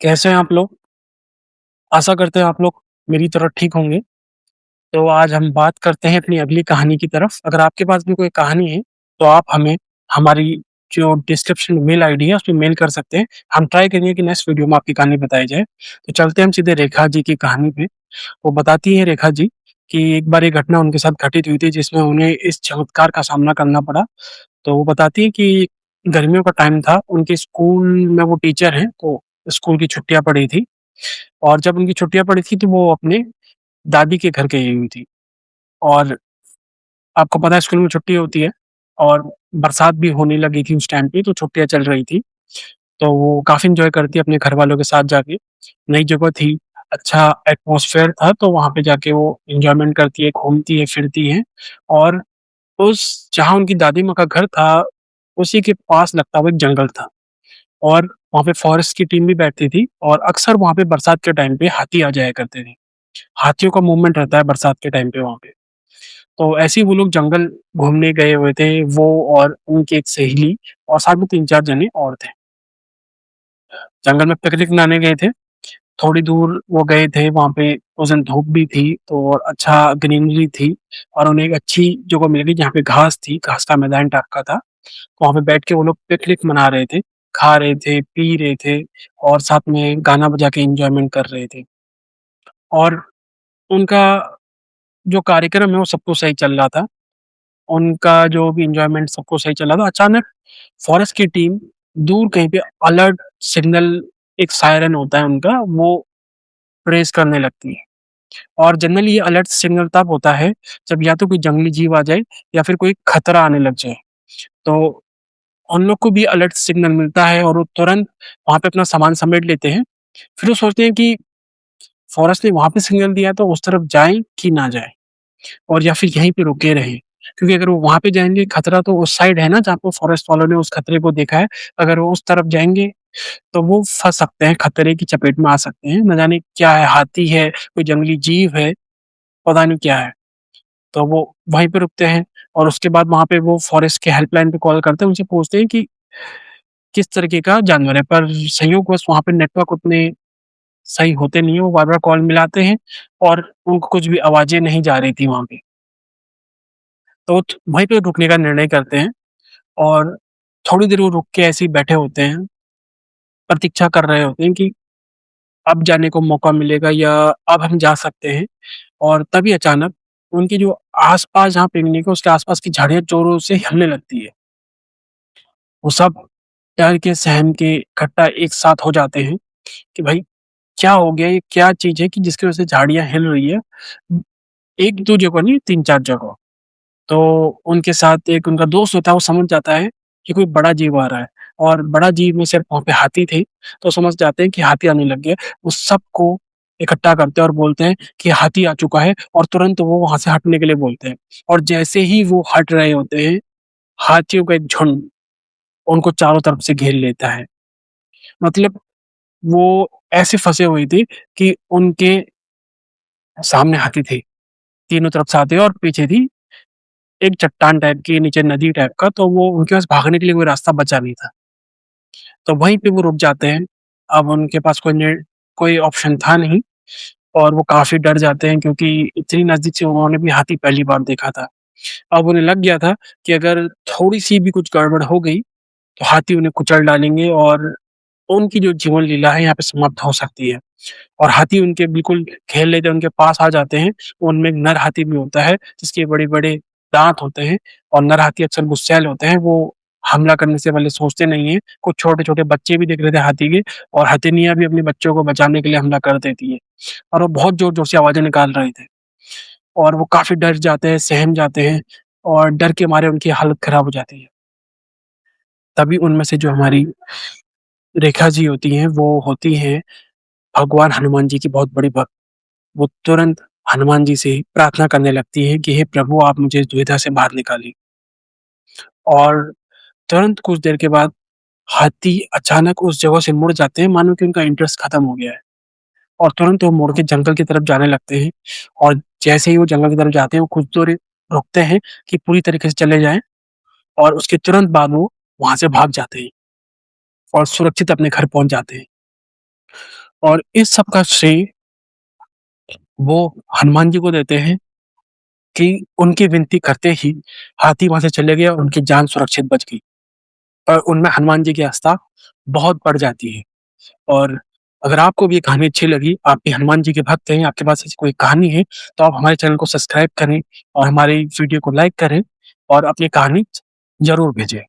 कैसे हैं आप लोग? आशा करते हैं आप लोग मेरी तरह ठीक होंगे। तो आज हम बात करते हैं अपनी अगली कहानी की तरफ। अगर आपके पास भी कोई कहानी है, तो आप हमें हमारी जो डिस्क्रिप्शन मेल आईडी है, उसपे मेल कर सकते हैं। हम ट्राई करेंगे कि नेक्स्ट वीडियो में आपकी कहानी बताई जाए। तो चलते हैं हम सीधे रेखा जी की कहानी पे। वो बताती हैं रेखा जी कि एक बार एक घटना उनके साथ घटित हुई थी, जिसमें उन्हें इस चमत्कार का सामना करना पड़ा। तो वो बताती हैं कि गर्मियों का टाइम था, उनके स्कूल में वो टीचर हैं, तो स्कूल की छुट्टियाँ पड़ी थी। और जब उनकी छुट्टियाँ पड़ी थी, तो वो अपने दादी के घर गई हुई थी। और आपको पता है स्कूल में छुट्टी होती है, और बरसात भी होने लगी थी उस टाइम पे, तो छुट्टियाँ चल रही थी। तो वो काफ़ी एन्जॉय करती है अपने घरवालों के साथ जाके। नई जगह थी, अच्छा एटमॉस्फेयर था, तो वहाँ पे जाके वो एन्जॉयमेंट करती है, घूमती है, फिरती है। और उस जहाँ उनकी दादी माँ का घर था, उसी के पास लगता हुआ एक जंगल था। और वहाँ पे फॉरेस्ट की टीम भी बैठती थी, और अक्सर वहाँ पे बरसात के टाइम पे हाथी आ जाया करते थे। हाथियों का मूवमेंट रहता है बरसात के टाइम पे वहाँ पे। तो ऐसे ही वो लोग जंगल घूमने गए हुए थे, वो और उनकी एक सहेली और साथ में 3-4 जने और थे। जंगल में पिकनिक मनाने गए थे। थोड़ी दूर वो गए थे, वहाँ पे उस दिन धूप भी थी, तो और अच्छा ग्रीनरी थी, और उन्हें एक अच्छी जगह मिल गई जहाँ पे घास थी, घास का मैदान टाइप का था। वहाँ पे बैठ के वो लोग पिकनिक मना रहे थे, खा रहे थे, पी रहे थे, और साथ में गाना बजा के एन्जॉयमेंट कर रहे थे। और उनका जो कार्यक्रम है वो सब कुछ सही चल रहा था। उनका जो भी एन्जॉयमेंट सब कुछ सही चल रहा था। अचानक फ़ॉरेस्ट की टीम दूर कहीं पे अलर्ट सिग्नल, एक सायरन होता है उनका, वो रेज़ करने लगती है। और जनरली ये अलर्ट सिग्नल तब होता है जब या तो कोई जंगली जीव आ जाए, या फिर कोई खतरा आने लग जाए। तो उन लोग को भी अलर्ट सिग्नल मिलता है, और वो तुरंत वहाँ पे अपना सामान समेट लेते हैं। फिर वो सोचते हैं कि फ़ॉरेस्ट ने वहाँ पे सिग्नल दिया, तो उस तरफ जाएँ कि ना जाएँ, और या फिर यहीं पे रुके रहें। क्योंकि अगर वो वहाँ पे जाएँगे, खतरा तो उस साइड है ना जहाँ पे फ़ॉरेस्ट वालों ने उस खतरे को देखा है। अगर वो उस तरफ जाएँगे, तो वो फँस सकते हैं, खतरे की चपेट में आ सकते हैं। ना जाने क्या है, हाथी है, कोई जंगली जीव है, पता नहीं क्या है। तो वो वहीं पे रुकते हैं, और उसके बाद वहाँ पे वो फ़ॉरेस्ट के हेल्पलाइन पे कॉल करते हैं, उनसे पूछते हैं कि किस तरीके का जानवर है। पर संयोगवश वहाँ पे नेटवर्क उतने सही होते नहीं है, वो बार-बार कॉल मिलाते हैं, और उनको कुछ भी आवाज़ें नहीं जा रही थी वहाँ पे। तो वो वहीं पे रुकने का निर्णय करते हैं, और थोड़ी देर वो रुक के ऐसे ही बैठे होते हैं, प्रतीक्षा कर रहे होते हैं कि अब जाने को मौका मिलेगा, या अब हम जा सकते हैं। और तभी अचानक उनके जो आस-पास जहाँ पिकनिक है, उसके आस-पास की झाड़ियाँ ज़ोरों से हिलने लगती है। वो सब डर के, सहम के इकट्ठा एक साथ हो जाते हैं कि भाई क्या हो गया? ये क्या चीज़ है कि जिसकी वज़ह से झाड़ियाँ हिल रही है? 1-2 जगह नहीं, 3-4 जगह। तो उनके साथ एक उनका दोस्त होता है, वो समझ जाता है कि कोई बड़ा जीव आ रहा है, और बड़ा जीव में सिर्फ़ वहाँ पे हाथी थे, तो समझ जाते हैं कि हाथी आने लग गया है। वो सबको इकट्ठा करते हैं और बोलते हैं कि हाथी आ चुका है, और तुरंत वो वहाँ से हटने के लिए बोलते हैं। और जैसे ही वो हट रहे होते हैं, हाथियों का एक झुंड उनको चारों तरफ से घेर लेता है। मतलब वो ऐसे फँसे हुए थे कि उनके सामने हाथी थे, तीनों तरफ से हाथी, और पीछे थी एक चट्टान टाइप की, नीचे नदी टाइप का, तो वो उनके पास भागने के लिए कोई रास्ता बचा नहीं था। तो वहीं पे वो रुक जाते हैं। अब उनके पास कोई ऑप्शन था नहीं, और वो काफ़ी डर जाते हैं, क्योंकि इतनी नज़दीक से उन्होंने भी हाथी पहली बार देखा था। अब उन्हें लग गया था कि अगर थोड़ी-सी भी कुछ गड़बड़ हो गई, तो हाथी उन्हें कुचल डालेंगे, और उनकी जो जीवन लीला है यहाँ पे समाप्त हो सकती है। और हाथी उनके बिल्कुल घेर लेते हैं, उनके पास आ जाते हैं। उनमें एक नर हाथी भी होता है, जिसके बड़े-बड़े दाँत होते हैं, और नर हाथी अक्सर गुस्सैल होते हैं, वो हमला करने से पहले सोचते नहीं हैं। कुछ छोटे-छोटे बच्चे भी दिख रहे थे हाथी के, और हथिनियाँ भी अपने बच्चों को बचाने के लिए हमला कर देती है, और वो बहुत ज़ोर-ज़ोर से आवाज़ें निकाल रहे थे। और वो काफ़ी डर जाते हैं, सहम जाते हैं, और डर के मारे उनकी हालत खराब हो जाती है। तभी उनमें से जो हमारी रेखा जी होती हैं, वो होती हैं भगवान हनुमान जी की बहुत बड़ी भक्त। वो तुरंत हनुमान जी से प्रार्थना करने लगती है कि हे प्रभु, आप मुझे इस दुविधा से बाहर निकालिए। और तुरंत कुछ देर के बाद हाथी अचानक उस जगह से मुड़ जाते हैं, मानो कि उनका इंटरेस्ट खत्म हो गया है, और तुरंत वो मुड़ के जंगल की तरफ जाने लगते हैं। और जैसे ही वो जंगल की तरफ जाते हैं, वो कुछ दूर रुकते हैं कि पूरी तरीके से चले जाएँ, और उसके तुरंत बाद वो वहाँ से भाग जाते हैं, और सुरक्षित अपने घर पहुँच जाते हैं। और इस सब का श्रेय वो हनुमान जी को देते हैं कि उनकी विनती करते ही हाथी वहाँ से चले गए और उनकी जान सुरक्षित बच गई। और उनमें हनुमान जी की आस्था बहुत बढ़ जाती है। और अगर आपको भी ये कहानी अच्छी लगी, आप भी हनुमान जी के भक्त हैं, आपके पास ऐसी कोई कहानी है, तो आप हमारे चैनल को सब्सक्राइब करें और हमारी वीडियो को लाइक करें और अपनी कहानी ज़रूर भेजें।